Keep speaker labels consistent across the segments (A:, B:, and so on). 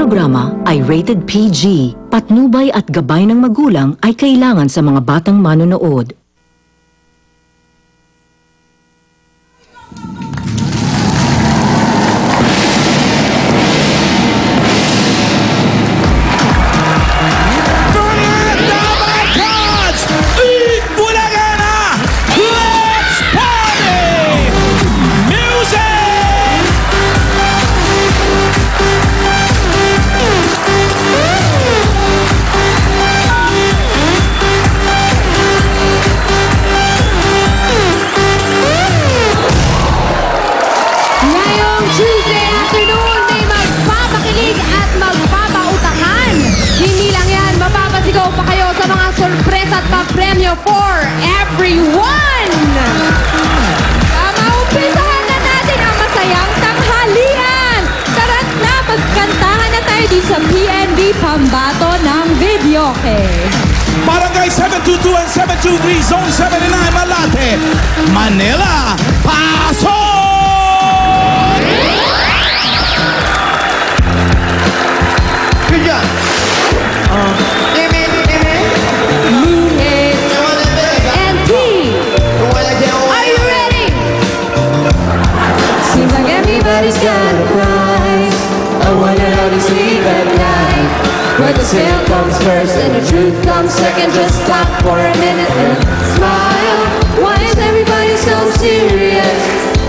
A: Programa ay rated PG. Patnubay at gabay ng magulang ay kailangan sa mga batang manonood.
B: Tuesday afternoon, may magpapakilig at magpapautangan. Hindi lang yan, mapapasigaw pa kayo sa mga sorpresa at papremyo for everyone! Umpisahan na natin ang masayang tanghalian! Tara't na, magkantahan na tayo dito sa PNB Pambato ng Videoke.
C: Barangay 722 and 723, Zone 79, Malate, Manila, pasok!
B: Everybody's got a prize. I wonder how they sleep at night. When the sale comes first and the truth comes second, just stop for a minute and smile. Why is everybody so serious?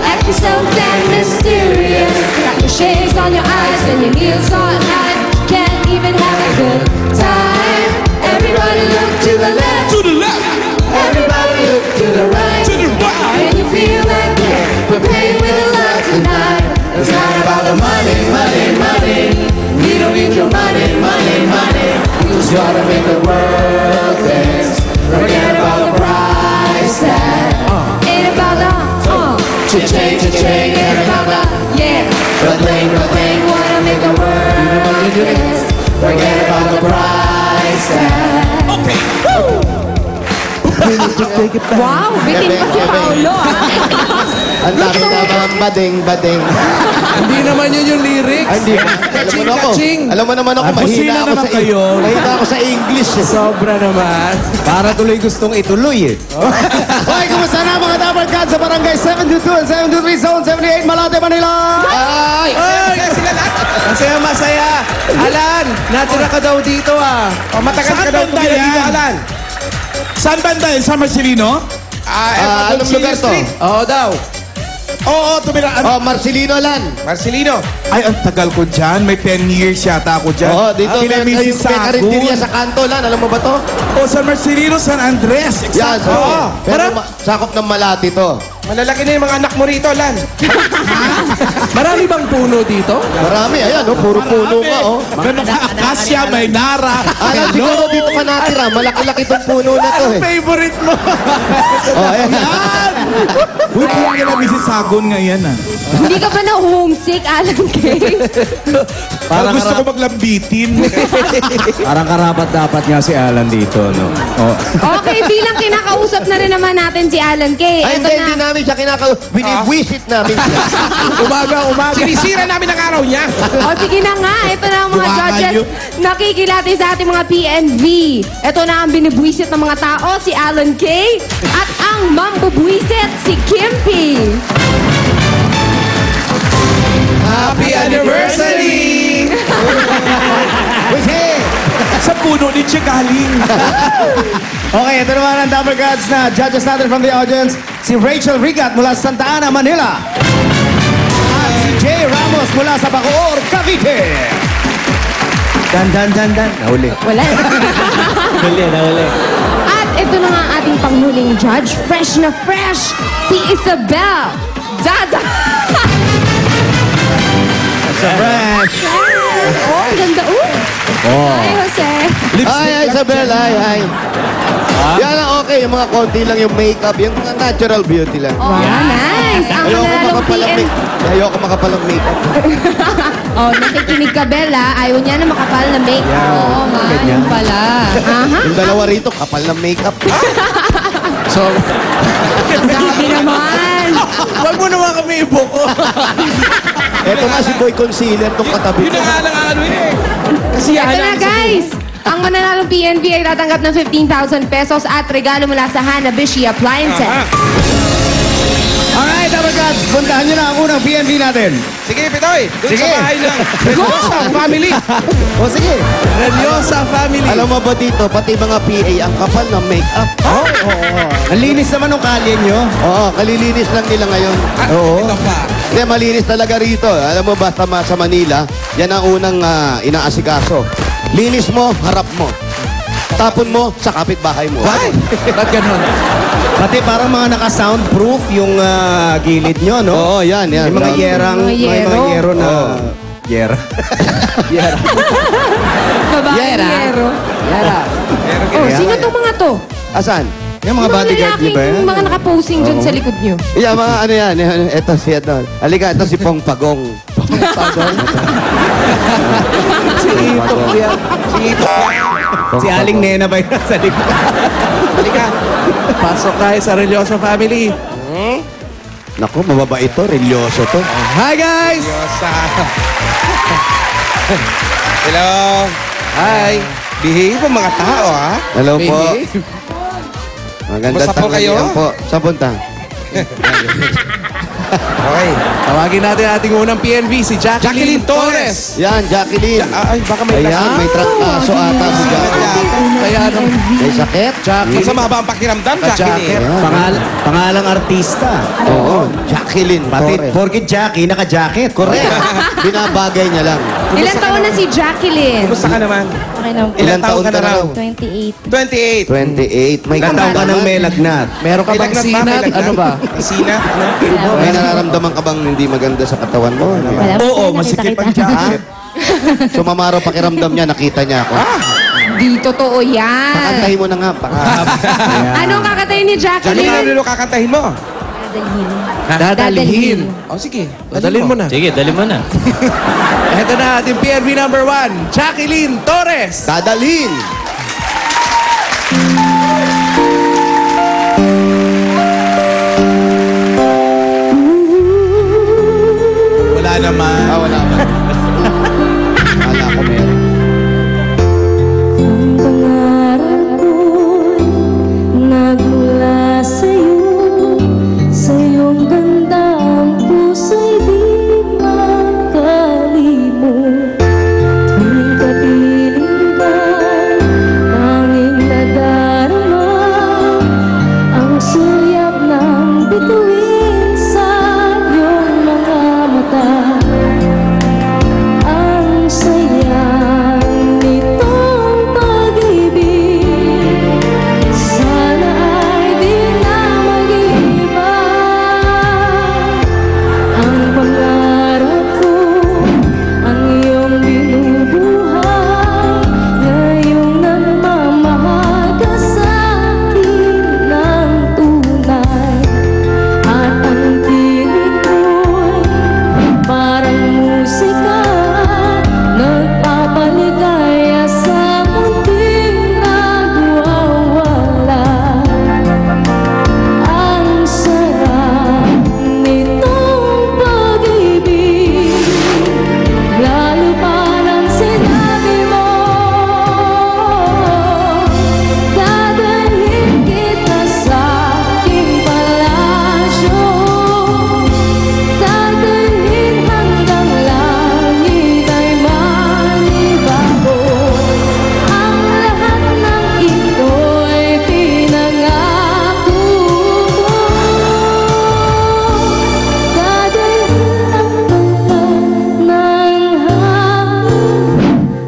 B: Acting so damn mysterious. Got your shades on your eyes and your heels on high. Can't even have a good time. Everybody look to the left.
C: To the left.
B: Everybody look to the right.
C: To the right.
B: Can you feel that good? We're paying with a love tonight. It's not about the money, money, money. We don't need your money, money, money. We just wanna make the world dance. Forget about the price tag. Ain't about the cha-ching, cha-ching. Ain't about the bling, bling. Wanna make the world dance. Forget about the price tag.
C: Okay.
B: Wow, bitin pa si Paolo.
D: Ang dami naman bading.
E: Hindi naman yun yung lyrics.
D: Ay, hindi. Alam mo na ako.
E: Kaching.
D: Alam mo naman ako,
C: Busina naman kayo.
D: Mahina ako sa English.
E: Sobra naman. Para tuloy gustong ituloy eh.
D: Hoy, kumusta na mga Dapper Cats sa Barangay 722 and 723 Zone 78, Malate, Manila? Ay!
E: Masaya. Alan, natira ka daw dito ah. Matagal ka daw pumila dito, Alan.
C: Saan banda yun? Sa Marcelino?
D: Anong lugar to?
E: Oo daw.
C: Oo, tumira.
D: Oh, Marcelino Lan.
E: Marcelino.
C: Ay, ang tagal ko dyan. May 10 years yata ako dyan.
D: Oo, dito may karinderya sa kanto, Lan. Alam mo ba to?
C: O, San Marcelino, San Andres.
D: Yan,
C: Exacto.
D: pero sakop ng Malate to.
E: Malalaki na yung mga anak mo rito, Lan. Marami bang puno dito?
D: Marami, ayan, oh, puro puno nga, oh.
C: May mga akasya, may nara.
D: Alam, siguro dito ka natira. Malaki-laki itong puno na to, eh.
C: Favorite mo.
D: Oh, ayan.
C: Yan! Uy, kaya nga na Mississauga ngayon, ah.
B: Hindi ka ba na-homesick, Alan Kay?
C: Parang gusto ko maglambitin.
E: Parang karapat dapat nga si Alan dito, no? Oh.
B: Okay, bilang kinakausap na rin naman natin si Alan Kay.
D: Ay,
B: Ito
D: hindi
B: na.
D: namin siya Binivisit namin siya.
E: Umaga. Sinisira namin ang araw niya.
B: O sige na nga, ito na ang mga
C: Buwangan
B: judges
C: yun.
B: nakikilati sa ating mga PNV. Ito na ang binibwisit ng mga tao, si Alan Kay. At ang mambubwisit, si Kimpy.
E: Happy anniversary!
C: Sa puno ni Che galing.
D: Okay, ito naman ang Dapper Cats na judges natin from the audience. Si Rachel Rigat mula sa Santa Ana, Manila. At si Jay Ramos mula sa Bacoor, Cavite. Dan. Nahuli.
B: Wala.
E: Nahuli.
B: At ito na nga ang ating panghuling judge, fresh na fresh, si Isabel Zaza.
D: Fresh.
B: Oh, ang ganda. Hi, Jose.
D: Ay, Isabel, ay. Yan ang okay, yung mga konti lang yung makeup, yung mga natural beauty lang.
B: Oh, nice. Ang nanalong PN.
D: Ayoko makapalang makeup.
B: Oh, nakikinig ka, Bella. Ayaw niya na makapal na makeup. Oo, man. Pala. Aha.
D: Yung dalawa rito, kapal ng makeup.
E: So,
B: Ang dami naman.
E: wag mo naman kami ibuko.
D: Eto nga si Boy Concealer, itong katabi
E: Yun
D: ko.
E: na nga lang ano eh.
F: mananalong PNV ay tatanggap ng 15,000 pesos at regalo mula sa Hanabishi Appliances.
D: Alright, Double Gods, puntahan nyo na ang unang PNV natin.
E: Sige, Pitoy. Doon
D: Sige.
E: sa bahay lang. Relyosa family.
D: O sige.
E: Relyosa family.
G: Alam mo ba dito, pati mga PA, ang kapal ng make-up.
D: Ang linis naman ng kalye nyo.
G: Oo, kalilinis lang nila ngayon.
D: Oo.
E: Ito pa.
G: Hindi, malinis talaga rito. Alam mo, basta sa Manila, yan ang unang inaasikaso. Linis mo, harap mo. Tapon mo sa kapitbahay mo.
E: Ay, ba't ganun?
D: Pati parang mga naka-soundproof yung gilid nyo, no?
G: Oo, yan, yan.
D: May mga yerang,
F: Mga
D: may mga
F: yero.
D: yero na... Yera.
F: Babae yero.
E: Yara.
F: Oh, sino tong mga to?
G: Asan?
D: Yung mga bodyguard nyo ba yan?
F: Mga nakaposing dyan sa likod nyo.
G: Yan, mga ano yan. Ito si ano. Halika, ito si Pong Pagong.
E: Si Itong yan. Si Itong yan.
D: Si Aling Nena ba yun sa likod?
E: Halika. Pasok tayo sa Relyosa family.
G: Naku, mababait to. Relyoso to.
E: Hi, guys!
H: Relyosa. Hello.
E: Hi.
H: Behave po mga tao, ha?
G: Hello po.
E: Baby.
G: Magandang
H: Kumusta po kayo?
G: tanghalian po. Saan punta?
H: Okay.
E: Tawagin natin ating unang PNV, si Jacqueline Torres.
G: Yan, Jacqueline.
H: Ay, baka may
G: Ayan, may trangkaso ata si Jacqueline.
E: Kaya nung
G: May sakit?
E: Jacqueline.
H: Masama ba ang pakiramdam,
E: Jacket.
H: Jacqueline?
D: Pangalang artista.
G: Oo, Jacqueline
D: Pati,
G: Torres.
D: porkit Jackie, naka-jacket.
G: Correct. Binabagay niya lang.
F: Ilang taon na si Jacqueline?
H: Kumusta ka naman?
I: Okay na po.
G: Ilang taon ka na raw?
I: 28.
H: 28.
G: 28. May
D: Ilang taon ka nang may lagnat?
E: Meron ka bang sinat? Ano ba?
H: Sina? Ano?
G: May nararamdaman ka bang hindi maganda sa katawan mo?
I: Wala po,
C: Oo,
I: sir,
C: masikip ang
I: nakita-kita.
G: Ha? Sumamaro pakiramdam niya, nakita niya ako.
F: Di totoo yan.
G: Pakantahin mo na nga.
F: Anong kakatayin ni
H: Jacqueline,
F: Jacqueline?
H: ano kakantahin mo?
I: Dadalhin.
E: Dadalhin.
H: Oh, sige.
E: Dadalhin mo na.
J: Sige, dali mo na.
E: Ito na ating PNV number 1, Jacqueline Torres.
G: Dadalhin!
C: Wala naman.
G: Wala ba? Akala ko meron.
I: Ang pangarap ko'y nagmula sa'yo, sa iyong gandang puso'y di makalimot. Tuwing kapiling ka, tanging nadarama ang sulyap ng bituin sa iyong mga mata. Ang saya nitong pag-ibig, sana ay di na mag-iba. Ang pangarap ko, ang iyong binubuhay, ngayong nagmamahal ka sa akin ng tunay. At ang tinig ko'y parang musika, nagpapaligaya sa munting nagwawala. Ang sarap nitong pag-ibig, lalo pa nang sinabi mo, dadalhin kita sa aking palasyo, dadalhin hanggang langit ay manibago. Ang lahat ng ito'y pinangako ko, dadalhin hanggang ng hangin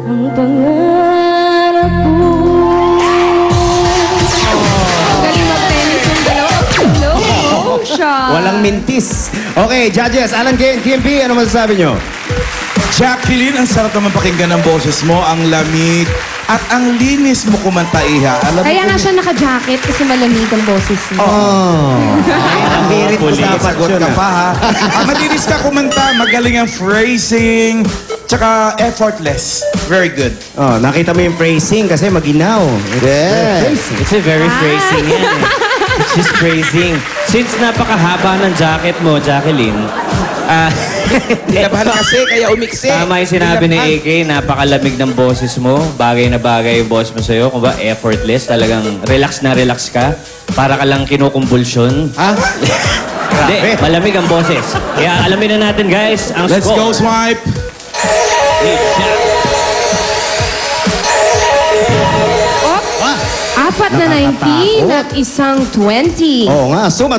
I: ang pangarap ko.
F: Galing mag-tennis yung dalawa. Hello, siya.
D: Walang mintis. Okay, judges, Alan Kane, KMP, ano masasabi nyo?
C: Jacqueline, ang sarap naman pakinggan ng boses mo, ang lamig, at ang linis mo kumanta, Iha. Alam mo
F: Kaya
C: kung-
F: nga siya naka-jacket kasi malamig ang boses niya.
D: Ang hirit mo sa
C: Sagot
D: yun,
C: ka
D: ah.
C: pa, ha? Malinis ka kumanta, magaling ang phrasing, tsaka effortless. Very good.
D: Nakita mo yung phrasing kasi maginaw.
G: Yes.
J: It's a very phrasing yan eh. She's praising. Since napakahaba ng jacket mo, Jacqueline,
H: Labahan kasi, kaya umiksi.
J: tama yung sinabi ni AK, napakalamig ng boses mo. Bagay na bagay yung boss mo sa'yo. Kung ba, effortless. Talagang relax na relax ka. Para ka lang kinukumbulsyon.
H: Ha?
J: Hindi, malamig ang boses. Kaya alamin na natin, guys, ang
C: Let's
J: score.
C: go, Swipe!
F: Apat na 19 at isang 20.
D: Oo nga, suma